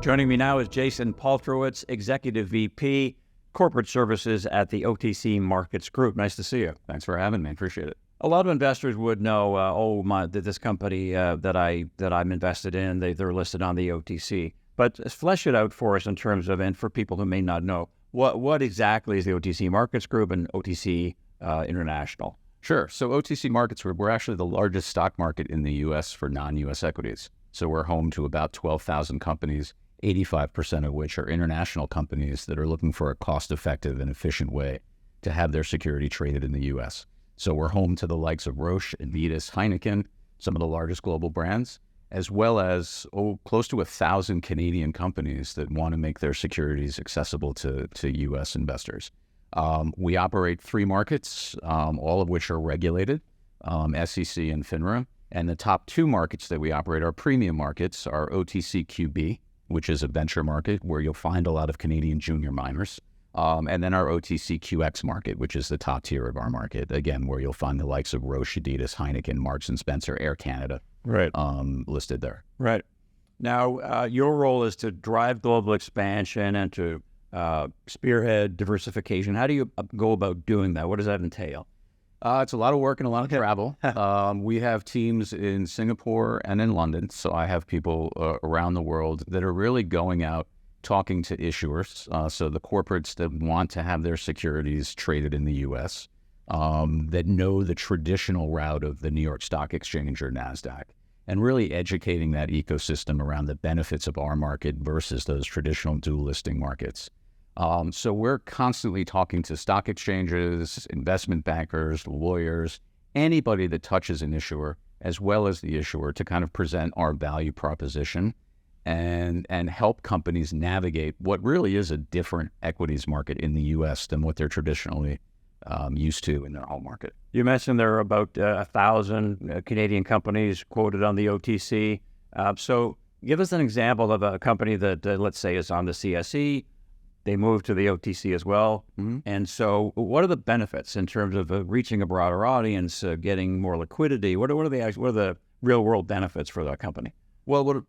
Joining me now is Jason Paltrowitz, Executive VP, Corporate Services at the OTC Markets Group. Nice to see you. Thanks for having me. Appreciate it. A lot of investors would know, this company that I'm invested in, they're listed on the OTC. But flesh it out for us in terms of, and for people who may not know, what exactly is the OTC Markets Group and OTC International? Sure. So OTC Markets Group, we're actually the largest stock market in the U.S. for non-U.S. equities. So we're home to about 12,000 companies, 85% of which are international companies that are looking for a cost-effective and efficient way to have their security traded in the U.S. So we're home to the likes of Roche, Adidas, Heineken, some of the largest global brands, as well as close to 1,000 Canadian companies that want to make their securities accessible to U.S. investors. We operate 3 markets, all of which are regulated, SEC and FINRA. And the top 2 markets that we operate are premium markets, are OTCQB, which is a venture market where you'll find a lot of Canadian junior miners. And then our OTCQX market, which is the top tier of our market, again, where you'll find the likes of Roche, Adidas, Heineken, Marks & Spencer, Air Canada, right, listed there. Right. Now, your role is to drive global expansion and to spearhead diversification. How do you go about doing that? What does that entail? It's a lot of work and a lot of travel. We have teams in Singapore and in London, so I have people around the world that are really going out talking to issuers, so the corporates that want to have their securities traded in the U.S., that know the traditional route of the New York Stock Exchange or NASDAQ, and really educating that ecosystem around the benefits of our market versus those traditional dual listing markets. So we're constantly talking to stock exchanges, investment bankers, lawyers, anybody that touches an issuer, as well as the issuer, to kind of present our value proposition and help companies navigate what really is a different equities market in the U.S. than what they're traditionally used to in their home market. You mentioned there are about 1,000 Canadian companies quoted on the OTC. So give us an example of a company that, let's say, is on the CSE. They move to the OTC as well. Mm-hmm. And so what are the benefits in terms of reaching a broader audience, getting more liquidity? What are the real world benefits for that company? Well,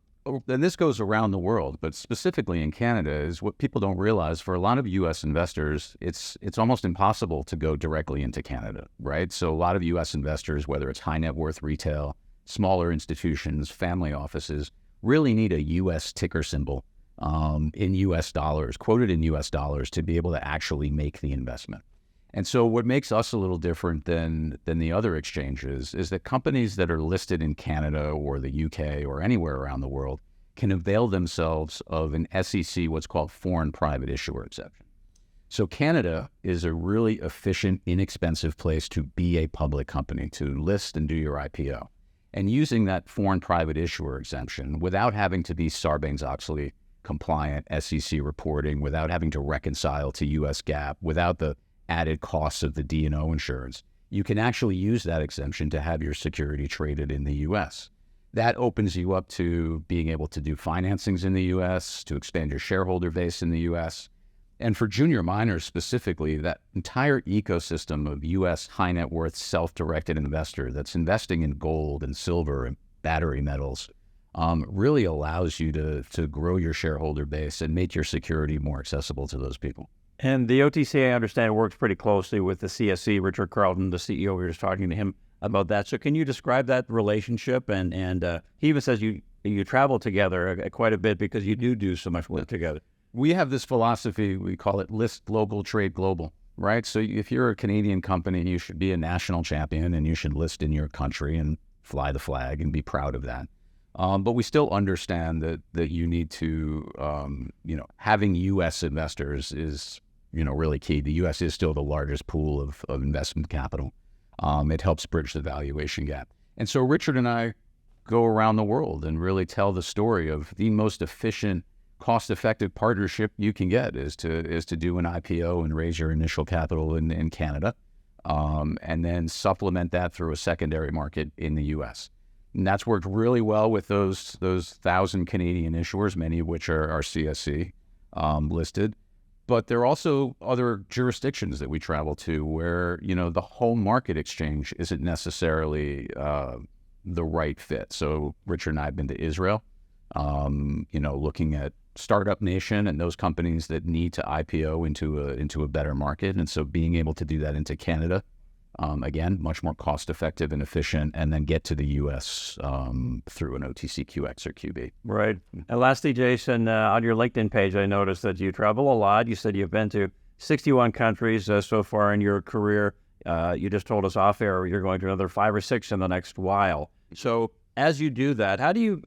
and this goes around the world, but specifically in Canada, is what people don't realize. For a lot of U.S. investors, it's almost impossible to go directly into Canada, right? So a lot of U.S. investors, whether it's high net worth retail, smaller institutions, family offices, really need a U.S. ticker symbol in U.S. dollars, quoted in U.S. dollars, to be able to actually make the investment. And so what makes us a little different than the other exchanges is that companies that are listed in Canada or the UK or anywhere around the world can avail themselves of an SEC, what's called foreign private issuer exception. So Canada is a really efficient, inexpensive place to be a public company, to list and do your IPO. And using that foreign private issuer exemption without having to be Sarbanes-Oxley compliant SEC reporting, without having to reconcile to US GAAP, without the added costs of the D&O insurance, you can actually use that exemption to have your security traded in the U.S. That opens you up to being able to do financings in the U.S., to expand your shareholder base in the U.S. And for junior miners specifically, that entire ecosystem of U.S. high net worth self-directed investor that's investing in gold and silver and battery metals really allows you to grow your shareholder base and make your security more accessible to those people. And the OTC, I understand, works pretty closely with the CSE. Richard Carlton, the CEO, we were just talking to him about that. So can you describe that relationship? And he even says you travel together quite a bit because you do so much work together. We have this philosophy, we call it list global, trade global, right? So if you're a Canadian company, you should be a national champion and you should list in your country and fly the flag and be proud of that. But we still understand that you need to, having U.S. investors is, really key. The U.S. is still the largest pool of investment capital. It helps bridge the valuation gap. And so Richard and I go around the world and really tell the story of the most efficient, cost-effective partnership you can get is to do an IPO and raise your initial capital in Canada, and then supplement that through a secondary market in the U.S. And that's worked really well with those 1,000 Canadian issuers, many of which are CSE listed. But there are also other jurisdictions that we travel to where, the home market exchange isn't necessarily the right fit. So Richard and I have been to Israel, looking at startup nation and those companies that need to IPO into a better market. And so being able to do that into Canada, again, much more cost effective and efficient, and then get to the U.S. Through an OTCQX or QB. Right. And lastly, Jason, on your LinkedIn page, I noticed that you travel a lot. You said you've been to 61 countries so far in your career. You just told us off air you're going to another 5 or 6 in the next while. So as you do that, how do you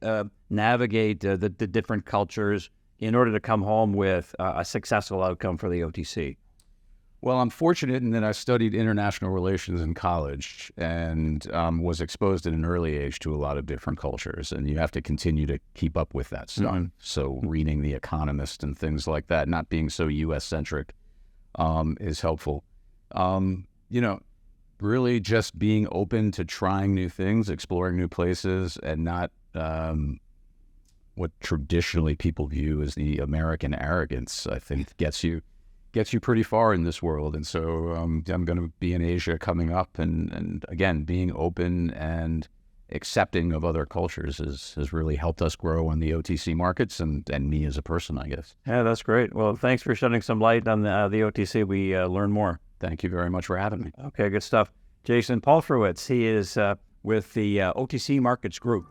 navigate the different cultures in order to come home with a successful outcome for the OTC? Well, I'm fortunate in that I studied international relations in college and was exposed at an early age to a lot of different cultures. And you have to continue to keep up with that stuff. Mm-hmm. So reading The Economist and things like that, not being so U.S.-centric is helpful. Really just being open to trying new things, exploring new places, and not what traditionally people view as the American arrogance, I think gets you pretty far in this world. And so I'm going to be in Asia coming up, and again, being open and accepting of other cultures has really helped us grow on the OTC markets and me as a person, I guess. Yeah, that's great. Well, thanks for shedding some light on the OTC. We learn more. Thank you very much for having me. Okay, good stuff. Jason Paltrowitz, he is with the OTC Markets Group.